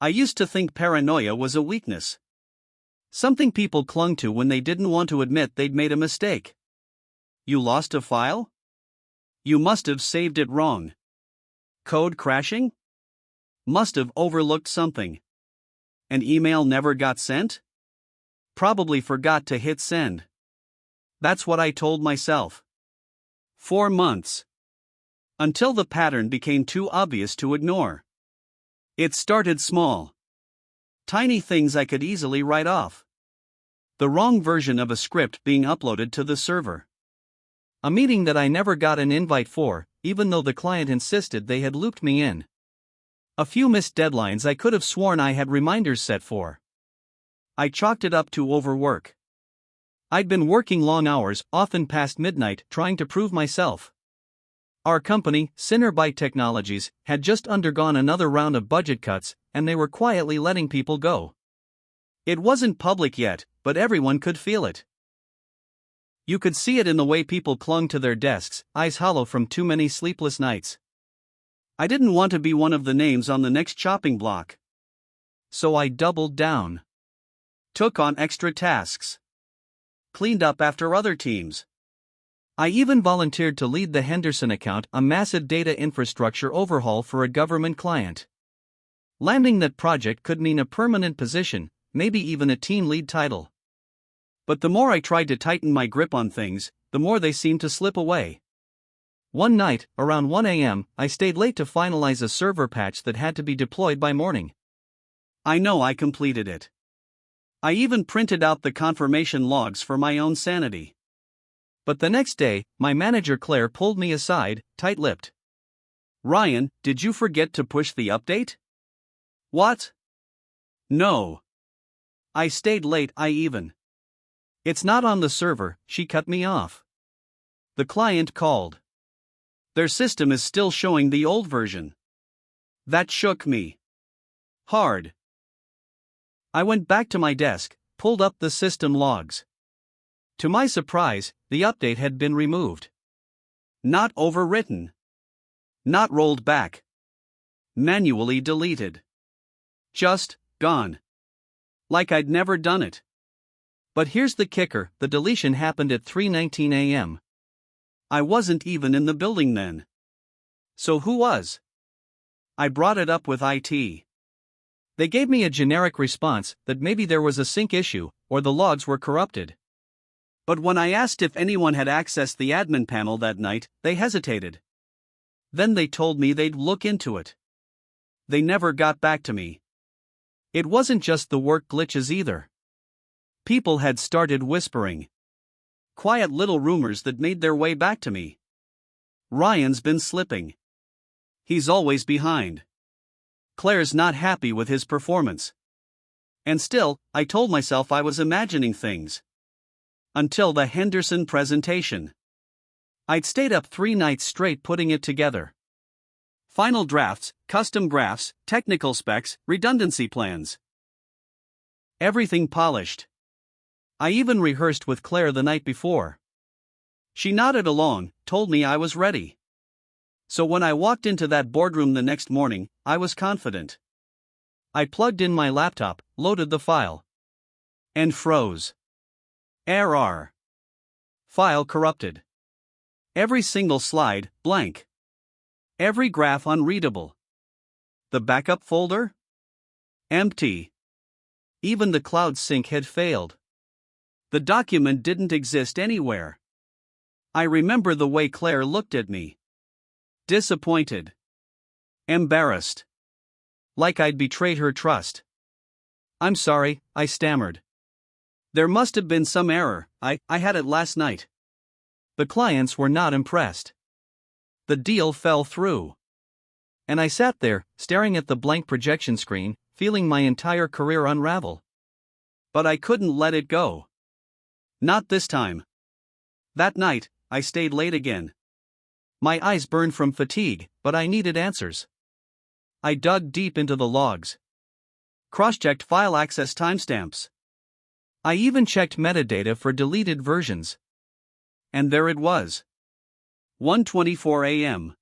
I used to think paranoia was a weakness. Something people clung to when they didn't want to admit they'd made a mistake. You lost a file? You must have saved it wrong. Code crashing? Must have overlooked something. An email never got sent? Probably forgot to hit send. That's what I told myself. 4 months. Until the pattern became too obvious to ignore. It started small. Tiny things I could easily write off. The wrong version of a script being uploaded to the server. A meeting that I never got an invite for, even though the client insisted they had looped me in. A few missed deadlines I could have sworn I had reminders set for. I chalked it up to overwork. I'd been working long hours, often past midnight, trying to prove myself. Our company, Cinerbite Technologies, had just undergone another round of budget cuts, and they were quietly letting people go. It wasn't public yet, but everyone could feel it. You could see it in the way people clung to their desks, eyes hollow from too many sleepless nights. I didn't want to be one of the names on the next chopping block. So I doubled down. Took on extra tasks. Cleaned up after other teams. I even volunteered to lead the Henderson account, a massive data infrastructure overhaul for a government client. Landing that project could mean a permanent position, maybe even a team lead title. But the more I tried to tighten my grip on things, the more they seemed to slip away. One night, around 1 a.m., I stayed late to finalize a server patch that had to be deployed by morning. I know I completed it. I even printed out the confirmation logs for my own sanity. But the next day, my manager Claire pulled me aside, tight-lipped. "Ryan, did you forget to push the update?" "What?" "No. I stayed late, It's not on the server," she cut me off. The client called. Their system is still showing the old version. That shook me. Hard. I went back to my desk, pulled up the system logs. To my surprise, the update had been removed. Not overwritten. Not rolled back. Manually deleted. Just gone. Like I'd never done it. But here's the kicker, the deletion happened at 3:19 a.m. I wasn't even in the building then. So who was? I brought it up with IT. They gave me a generic response that maybe there was a sync issue, or the logs were corrupted. But when I asked if anyone had accessed the admin panel that night, they hesitated. Then they told me they'd look into it. They never got back to me. It wasn't just the work glitches either. People had started whispering. Quiet little rumors that made their way back to me. Ryan's been slipping. He's always behind. Claire's not happy with his performance. And still, I told myself I was imagining things. Until the Henderson presentation. I'd stayed up 3 nights straight putting it together. Final drafts, custom graphs, technical specs, redundancy plans. Everything polished. I even rehearsed with Claire the night before. She nodded along, told me I was ready. So when I walked into that boardroom the next morning, I was confident. I plugged in my laptop, loaded the file. And froze. Error. File corrupted. Every single slide, blank. Every graph unreadable. The backup folder? Empty. Even the cloud sync had failed. The document didn't exist anywhere. I remember the way Claire looked at me. Disappointed. Embarrassed. Like I'd betrayed her trust. "I'm sorry," I stammered. "There must have been some error, I had it last night." The clients were not impressed. The deal fell through. And I sat there, staring at the blank projection screen, feeling my entire career unravel. But I couldn't let it go. Not this time. That night, I stayed late again. My eyes burned from fatigue, but I needed answers. I dug deep into the logs. Cross-checked file access timestamps. I even checked metadata for deleted versions. And there it was. 1:24 a.m.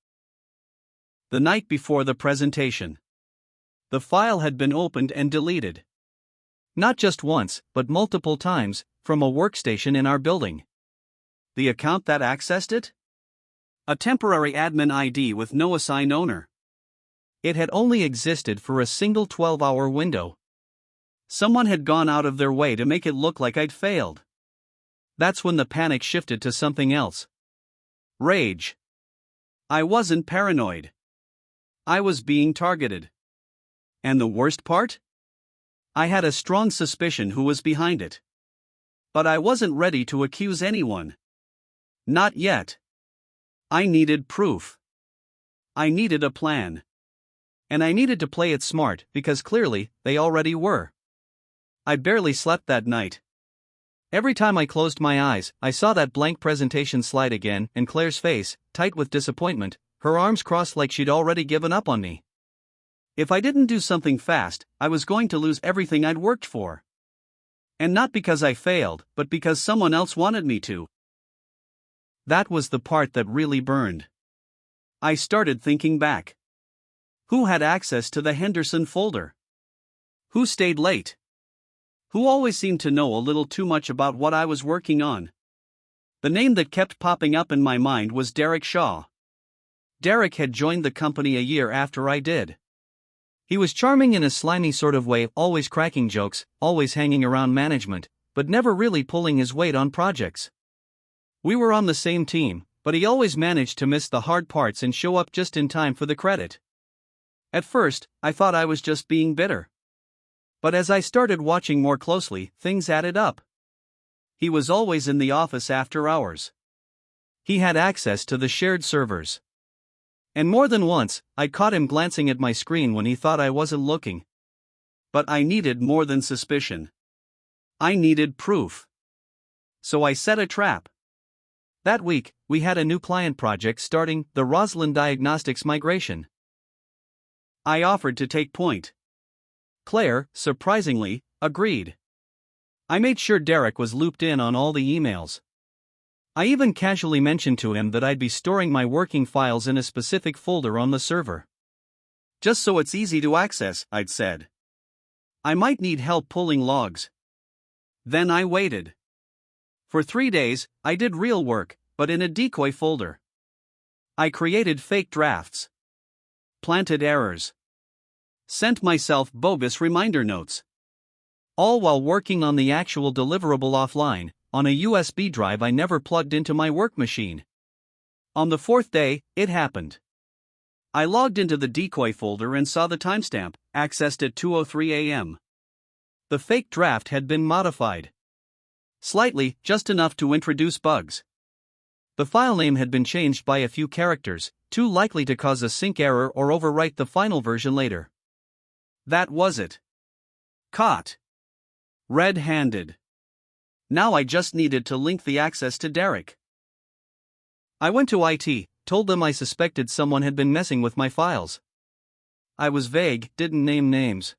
The night before the presentation. The file had been opened and deleted. Not just once, but multiple times, from a workstation in our building. The account that accessed it? A temporary admin ID with no assigned owner. It had only existed for a single 12-hour window. Someone had gone out of their way to make it look like I'd failed. That's when the panic shifted to something else. Rage. I wasn't paranoid. I was being targeted. And the worst part? I had a strong suspicion who was behind it. But I wasn't ready to accuse anyone. Not yet. I needed proof. I needed a plan. And I needed to play it smart because clearly, they already were. I barely slept that night. Every time I closed my eyes, I saw that blank presentation slide again, and Claire's face, tight with disappointment, her arms crossed like she'd already given up on me. If I didn't do something fast, I was going to lose everything I'd worked for. And not because I failed, but because someone else wanted me to. That was the part that really burned. I started thinking back. Who had access to the Henderson folder? Who stayed late? Who always seemed to know a little too much about what I was working on? The name that kept popping up in my mind was Derek Shaw. Derek had joined the company a year after I did. He was charming in a slimy sort of way, always cracking jokes, always hanging around management, but never really pulling his weight on projects. We were on the same team, but he always managed to miss the hard parts and show up just in time for the credit. At first, I thought I was just being bitter. But as I started watching more closely, things added up. He was always in the office after hours. He had access to the shared servers. And more than once, I'd caught him glancing at my screen when he thought I wasn't looking. But I needed more than suspicion. I needed proof. So I set a trap. That week, we had a new client project starting, the Roslyn Diagnostics migration. I offered to take point. Claire, surprisingly, agreed. I made sure Derek was looped in on all the emails. I even casually mentioned to him that I'd be storing my working files in a specific folder on the server. Just so it's easy to access, I'd said. I might need help pulling logs. Then I waited. For 3 days, I did real work, but in a decoy folder. I created fake drafts. Planted errors. Sent myself bogus reminder notes. All while working on the actual deliverable offline, on a USB drive I never plugged into my work machine. On the 4th day, it happened. I logged into the decoy folder and saw the timestamp, accessed at 2:03 a.m. The fake draft had been modified. Slightly, just enough to introduce bugs. The file name had been changed by a few characters, too likely to cause a sync error or overwrite the final version later. That was it. Caught. Red-handed. Now I just needed to link the access to Derek. I went to IT, told them I suspected someone had been messing with my files. I was vague, didn't name names.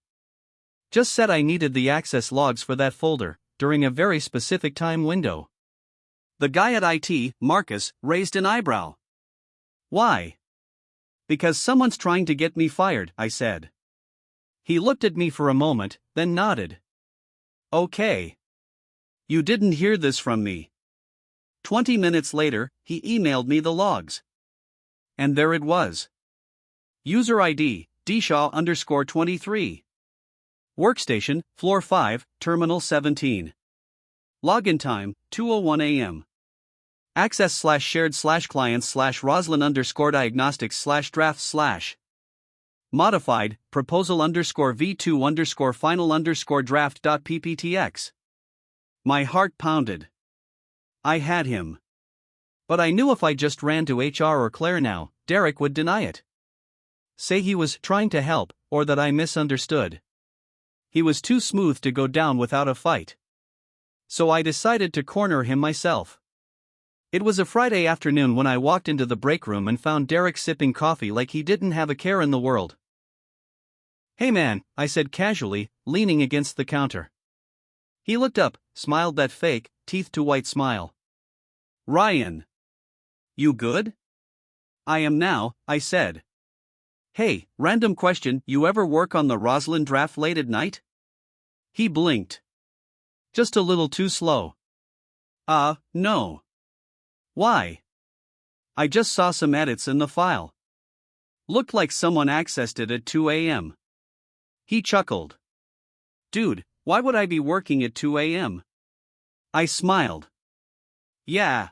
Just said I needed the access logs for that folder, during a very specific time window. The guy at IT, Marcus, raised an eyebrow. Why? Because someone's trying to get me fired, I said. He looked at me for a moment, then nodded. Okay. You didn't hear this from me. 20 minutes later, he emailed me the logs. And there it was. User ID, dshaw_23. Workstation, floor 5, terminal 17. Login time, 2:01 a.m. Access/shared/clients/roslyn_diagnostics/drafts/. Modified, proposal_v2_final_draft.pptx. My heart pounded. I had him. But I knew if I just ran to HR or Claire now, Derek would deny it. Say he was trying to help, or that I misunderstood. He was too smooth to go down without a fight. So I decided to corner him myself. It was a Friday afternoon when I walked into the break room and found Derek sipping coffee like he didn't have a care in the world. "Hey man," I said casually, leaning against the counter. He looked up, smiled that fake, teeth-to-white smile. "Ryan. You good?" "I am now," I said. Hey, random question, you ever work on the Roslyn draft late at night? He blinked. Just a little too slow. No. Why? I just saw some edits in the file. Looked like someone accessed it at 2 a.m. He chuckled. Dude, why would I be working at 2 a.m.? I smiled. Yeah.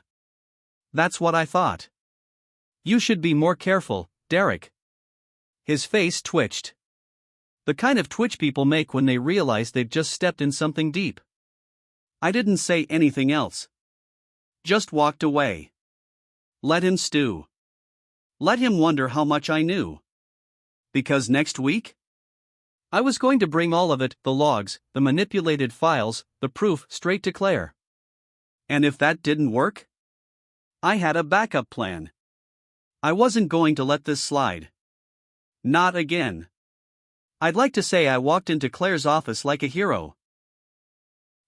That's what I thought. You should be more careful, Derek. His face twitched. The kind of twitch people make when they realize they've just stepped in something deep. I didn't say anything else. Just walked away. Let him stew. Let him wonder how much I knew. Because next week? I was going to bring all of it, the logs, the manipulated files, the proof, straight to Claire. And if that didn't work? I had a backup plan. I wasn't going to let this slide. Not again. I'd like to say I walked into Claire's office like a hero.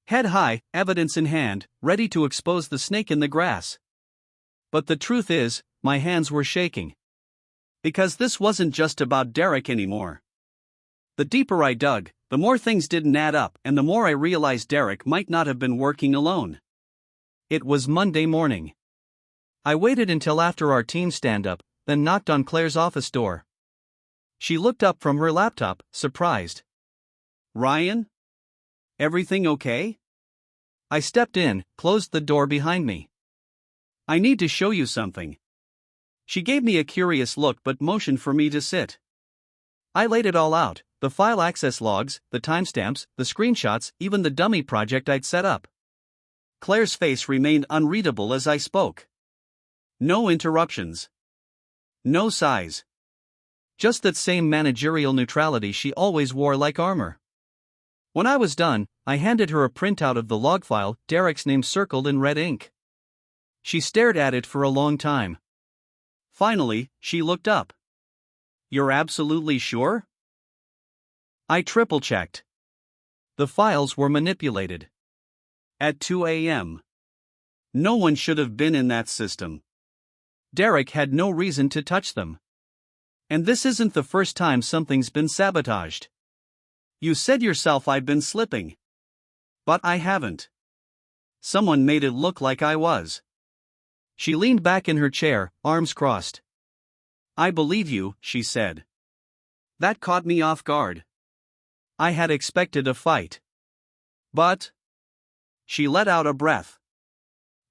Head high, evidence in hand, ready to expose the snake in the grass. But the truth is, my hands were shaking. Because this wasn't just about Derek anymore. The deeper I dug, the more things didn't add up, and the more I realized Derek might not have been working alone. It was Monday morning. I waited until after our team stand-up, then knocked on Claire's office door. She looked up from her laptop, surprised. Ryan? Everything okay? I stepped in, closed the door behind me. I need to show you something. She gave me a curious look but motioned for me to sit. I laid it all out, the file access logs, the timestamps, the screenshots, even the dummy project I'd set up. Claire's face remained unreadable as I spoke. No interruptions. No sighs. Just that same managerial neutrality she always wore like armor. When I was done, I handed her a printout of the log file, Derek's name circled in red ink. She stared at it for a long time. Finally, she looked up. You're absolutely sure? I triple-checked. The files were manipulated. At 2 a.m. No one should have been in that system. Derek had no reason to touch them. And this isn't the first time something's been sabotaged. You said yourself I've been slipping. But I haven't. Someone made it look like I was. She leaned back in her chair, arms crossed. I believe you, she said. That caught me off guard. I had expected a fight. But... She let out a breath.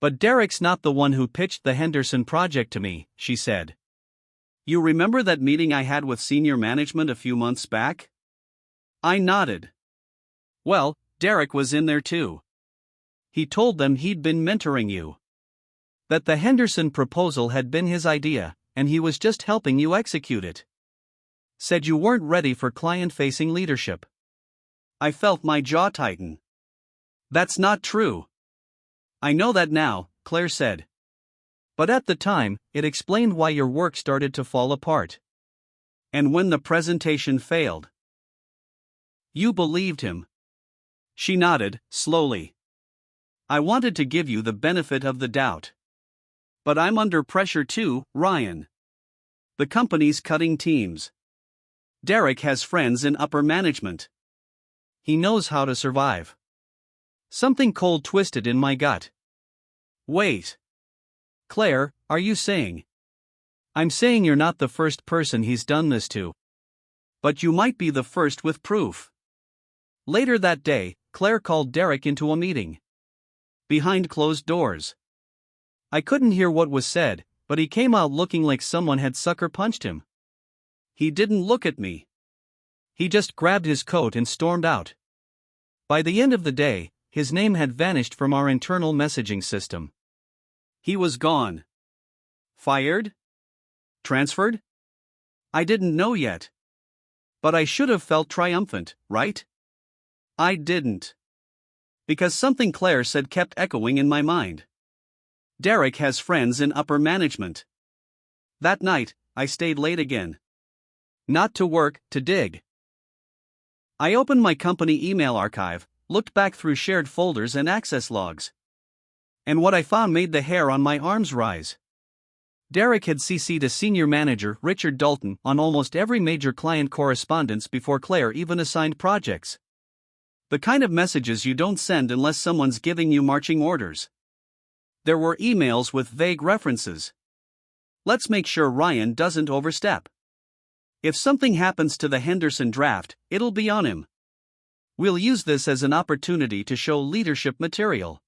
But Derek's not the one who pitched the Henderson project to me, she said. You remember that meeting I had with senior management a few months back? I nodded. Well, Derek was in there too. He told them he'd been mentoring you. That the Henderson proposal had been his idea, and he was just helping you execute it. Said you weren't ready for client-facing leadership. I felt my jaw tighten. That's not true. I know that now, Claire said. But at the time, it explained why your work started to fall apart. And when the presentation failed. You believed him. She nodded, slowly. I wanted to give you the benefit of the doubt. But I'm under pressure too, Ryan. The company's cutting teams. Derek has friends in upper management. He knows how to survive. Something cold twisted in my gut. Wait. Claire, are you saying? I'm saying you're not the first person he's done this to. But you might be the first with proof. Later that day, Claire called Derek into a meeting. Behind closed doors. I couldn't hear what was said, but he came out looking like someone had sucker punched him. He didn't look at me. He just grabbed his coat and stormed out. By the end of the day, his name had vanished from our internal messaging system. He was gone. Fired? Transferred? I didn't know yet. But I should have felt triumphant, right? I didn't. Because something Claire said kept echoing in my mind. Derek has friends in upper management. That night, I stayed late again. Not to work, to dig. I opened my company email archive, looked back through shared folders and access logs. And what I found made the hair on my arms rise. Derek had CC'd a senior manager, Richard Dalton, on almost every major client correspondence before Claire even assigned projects. The kind of messages you don't send unless someone's giving you marching orders. There were emails with vague references. Let's make sure Ryan doesn't overstep. If something happens to the Henderson draft, it'll be on him. We'll use this as an opportunity to show leadership material.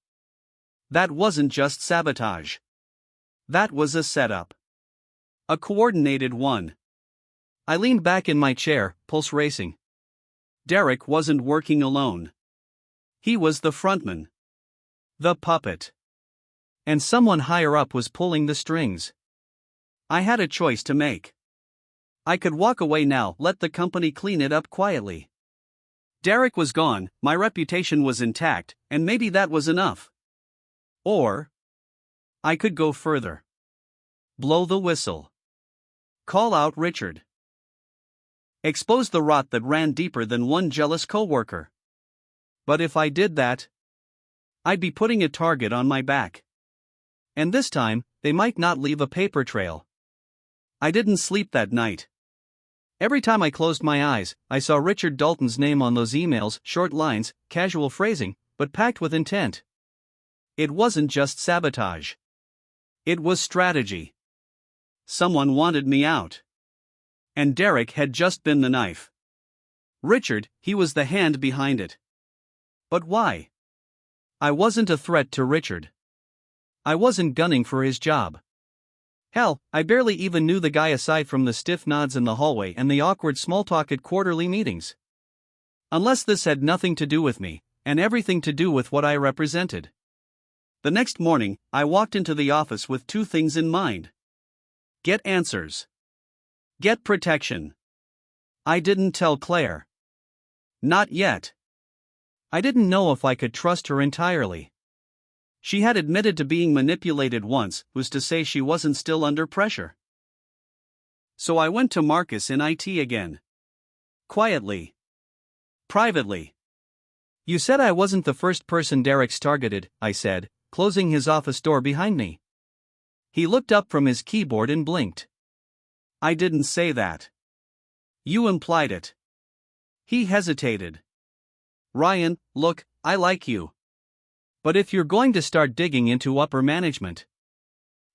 That wasn't just sabotage. That was a setup. A coordinated one. I leaned back in my chair, pulse racing. Derek wasn't working alone. He was the frontman. The puppet. And someone higher up was pulling the strings. I had a choice to make. I could walk away now, let the company clean it up quietly. Derek was gone, my reputation was intact, and maybe that was enough. Or I could go further. Blow the whistle. Call out Richard. Expose the rot that ran deeper than one jealous coworker. But if I did that, I'd be putting a target on my back. And this time, they might not leave a paper trail. I didn't sleep that night. Every time I closed my eyes, I saw Richard Dalton's name on those emails, short lines, casual phrasing, but packed with intent. It wasn't just sabotage. It was strategy. Someone wanted me out. And Derek had just been the knife. Richard, he was the hand behind it. But why? I wasn't a threat to Richard. I wasn't gunning for his job. Hell, I barely even knew the guy aside from the stiff nods in the hallway and the awkward small talk at quarterly meetings. Unless this had nothing to do with me, and everything to do with what I represented. The next morning, I walked into the office with two things in mind. Get answers. Get protection. I didn't tell Claire. Not yet. I didn't know if I could trust her entirely. She had admitted to being manipulated once, who's to say she wasn't still under pressure? So I went to Marcus in IT again. Quietly. Privately. You said I wasn't the first person Derek's targeted, I said, closing his office door behind me. He looked up from his keyboard and blinked. I didn't say that. You implied it. He hesitated. Ryan, look, I like you. But if you're going to start digging into upper management.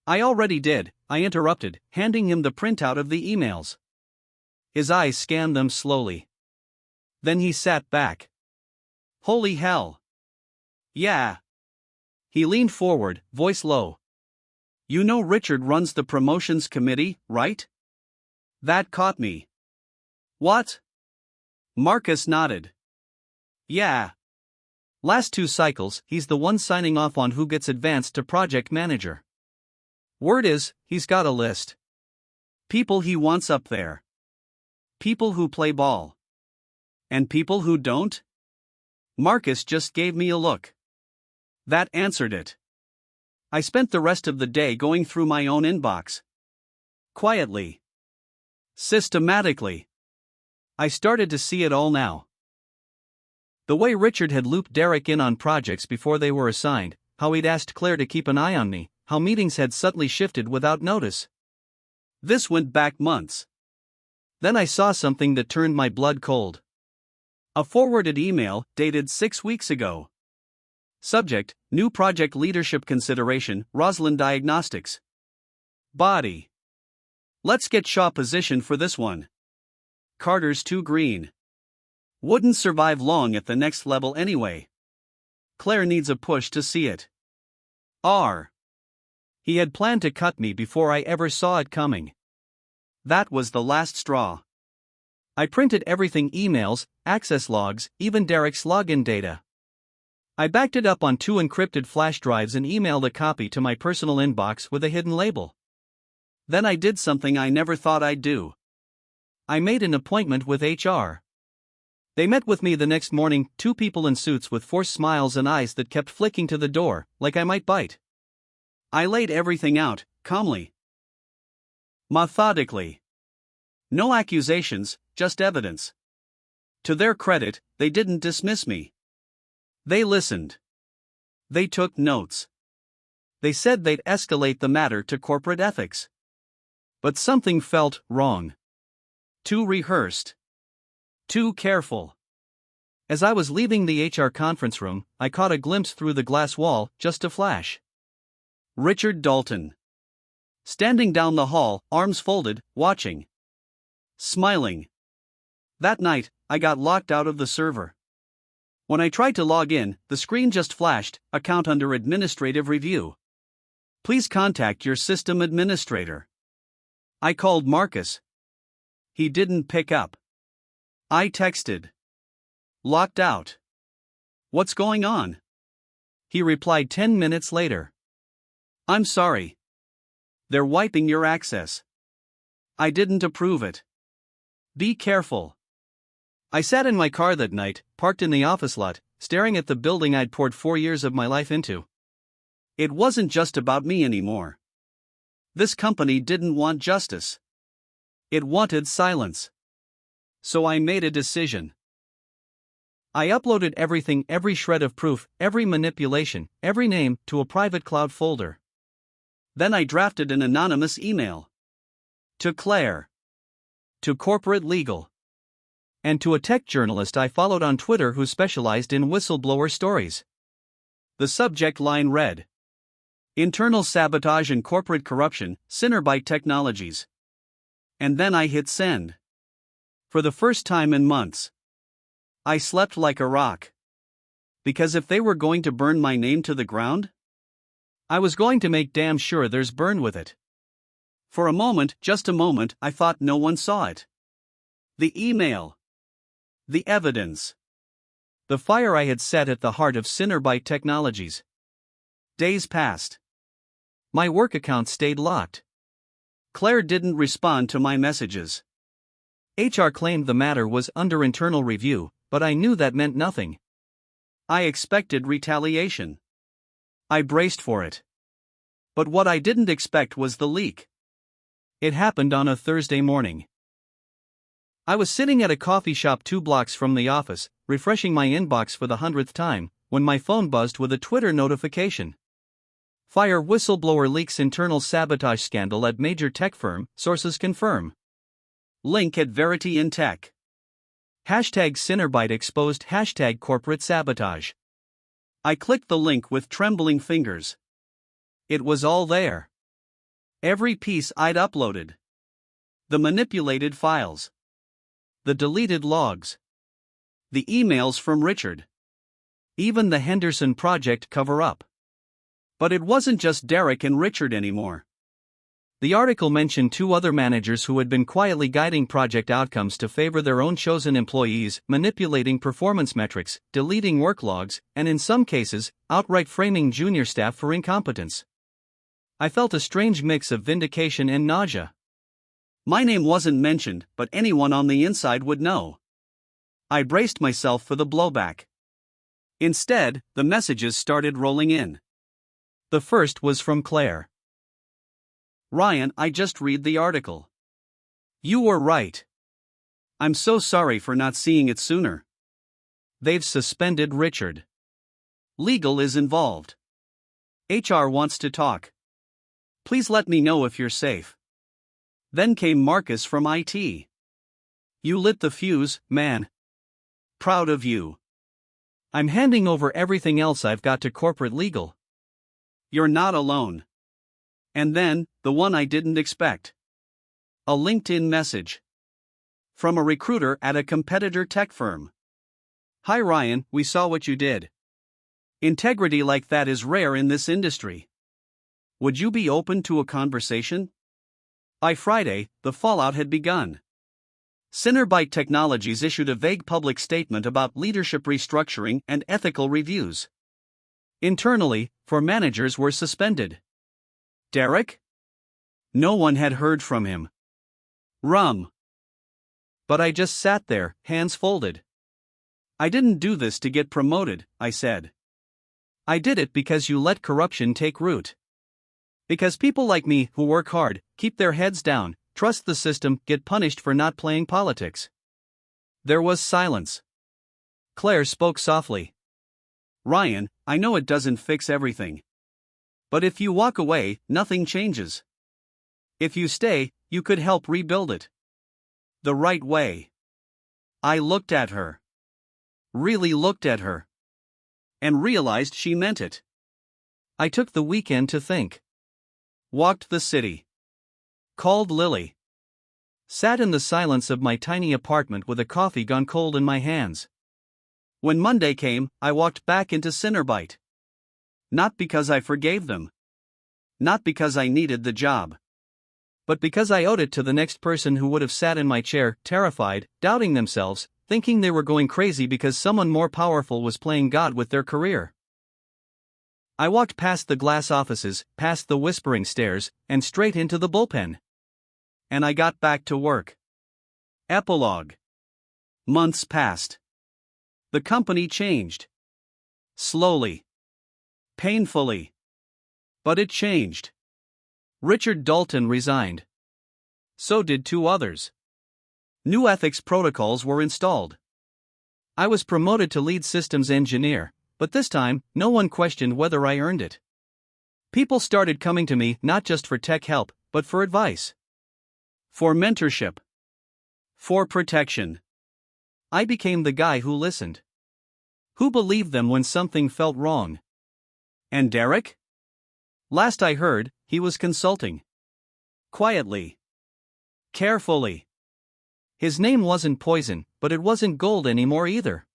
I already did, I interrupted, handing him the printout of the emails. His eyes scanned them slowly. Then he sat back. Holy hell. Yeah. He leaned forward, voice low. You know Richard runs the promotions committee, right? That caught me. What? Marcus nodded. Yeah. Last 2 cycles, he's the one signing off on who gets advanced to project manager. Word is, he's got a list. People he wants up there. People who play ball. And people who don't? Marcus just gave me a look. That answered it. I spent the rest of the day going through my own inbox. Quietly. Systematically. I started to see it all now. The way Richard had looped Derek in on projects before they were assigned, how he'd asked Claire to keep an eye on me, how meetings had subtly shifted without notice. This went back months. Then I saw something that turned my blood cold. A forwarded email, dated 6 weeks ago. Subject, New Project Leadership Consideration, Roslyn Diagnostics. Body. Let's get Shaw positioned for this one. Carter's too green. Wouldn't survive long at the next level anyway. Claire needs a push to see it. R. He had planned to cut me before I ever saw it coming. That was the last straw. I printed everything, emails, access logs, even Derek's login data. I backed it up on 2 encrypted flash drives and emailed a copy to my personal inbox with a hidden label. Then I did something I never thought I'd do. I made an appointment with HR. They met with me the next morning, 2 people in suits with forced smiles and eyes that kept flicking to the door, like I might bite. I laid everything out, calmly. Methodically. No accusations, just evidence. To their credit, they didn't dismiss me. They listened. They took notes. They said they'd escalate the matter to corporate ethics. But something felt wrong. Too rehearsed. Too careful. As I was leaving the HR conference room, I caught a glimpse through the glass wall, just a flash. Richard Dalton. Standing down the hall, arms folded, watching. Smiling. That night, I got locked out of the server. When I tried to log in, the screen just flashed, account under administrative review. Please contact your system administrator. I called Marcus. He didn't pick up. I texted. Locked out. What's going on? He replied 10 minutes later. I'm sorry. They're wiping your access. I didn't approve it. Be careful. I sat in my car that night, parked in the office lot, staring at the building I'd poured 4 years of my life into. It wasn't just about me anymore. This company didn't want justice. It wanted silence. So I made a decision. I uploaded everything, every shred of proof, every manipulation, every name, to a private cloud folder. Then I drafted an anonymous email. To Claire. To corporate legal. And to a tech journalist I followed on Twitter who specialized in whistleblower stories. The subject line read: Internal sabotage and corporate corruption, Cinnabyte Technologies. And then I hit send. For the first time in months, I slept like a rock. Because if they were going to burn my name to the ground, I was going to make damn sure there's burn with it. For a moment, just a moment, I thought no one saw it. The email. The evidence. The fire I had set at the heart of Cinnabyte Technologies. Days passed. My work account stayed locked. Claire didn't respond to my messages. HR claimed the matter was under internal review, but I knew that meant nothing. I expected retaliation. I braced for it. But what I didn't expect was the leak. It happened on a Thursday morning. I was sitting at a coffee shop 2 blocks from the office, refreshing my inbox for the 100th time, when my phone buzzed with a Twitter notification. Fire whistleblower leaks internal sabotage scandal at major tech firm, sources confirm. Link at Verity in Tech. Hashtag Cinnabyte exposed hashtag corporate sabotage. I clicked the link with trembling fingers. It was all there. Every piece I'd uploaded. The manipulated files. The deleted logs. The emails from Richard. Even the Henderson Project cover-up. But it wasn't just Derek and Richard anymore. The article mentioned 2 other managers who had been quietly guiding project outcomes to favor their own chosen employees, manipulating performance metrics, deleting work logs, and in some cases, outright framing junior staff for incompetence. I felt a strange mix of vindication and nausea. My name wasn't mentioned, but anyone on the inside would know. I braced myself for the blowback. Instead, the messages started rolling in. The first was from Claire. Ryan, I just read the article. You were right. I'm so sorry for not seeing it sooner. They've suspended Richard. Legal is involved. HR wants to talk. Please let me know if you're safe. Then came Marcus from IT. You lit the fuse, man. Proud of you. I'm handing over everything else I've got to corporate legal. You're not alone. And then, the one I didn't expect. A LinkedIn message. From a recruiter at a competitor tech firm. Hi Ryan, we saw what you did. Integrity like that is rare in this industry. Would you be open to a conversation? By Friday, the fallout had begun. Cinnabyte Technologies issued a vague public statement about leadership restructuring and ethical reviews. Internally, 4 managers were suspended. Derek? No one had heard from him. Rum. But I just sat there, hands folded. I didn't do this to get promoted, I said. I did it because you let corruption take root. Because people like me who work hard, keep their heads down, trust the system, get punished for not playing politics. There was silence. Claire spoke softly. Ryan, I know it doesn't fix everything. But if you walk away, nothing changes. If you stay, you could help rebuild it. The right way. I looked at her. Really looked at her. And realized she meant it. I took the weekend to think. Walked the city. Called Lily. Sat in the silence of my tiny apartment with a coffee gone cold in my hands. When Monday came, I walked back into Cinnerbite. Not because I forgave them. Not because I needed the job. But because I owed it to the next person who would have sat in my chair, terrified, doubting themselves, thinking they were going crazy because someone more powerful was playing God with their career. I walked past the glass offices, past the whispering stairs, and straight into the bullpen. And I got back to work. Epilogue. Months passed. The company changed. Slowly. Painfully. But it changed. Richard Dalton resigned. So did 2 others. New ethics protocols were installed. I was promoted to lead systems engineer, but this time, no one questioned whether I earned it. People started coming to me not just for tech help, but for advice. For mentorship. For protection. I became the guy who listened. Who believed them when something felt wrong. And Derek? Last I heard, he was consulting. Quietly. Carefully. His name wasn't poison, but it wasn't gold anymore either.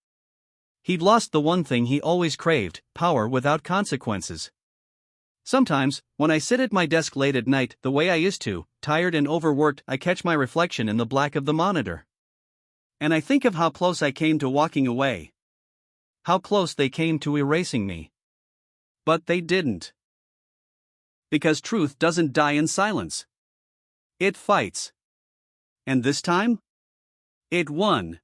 He'd lost the one thing he always craved, power without consequences. Sometimes, when I sit at my desk late at night the way I used to, tired and overworked, I catch my reflection in the black of the monitor. And I think of how close I came to walking away. How close they came to erasing me. But they didn't. Because truth doesn't die in silence. It fights. And this time? It won.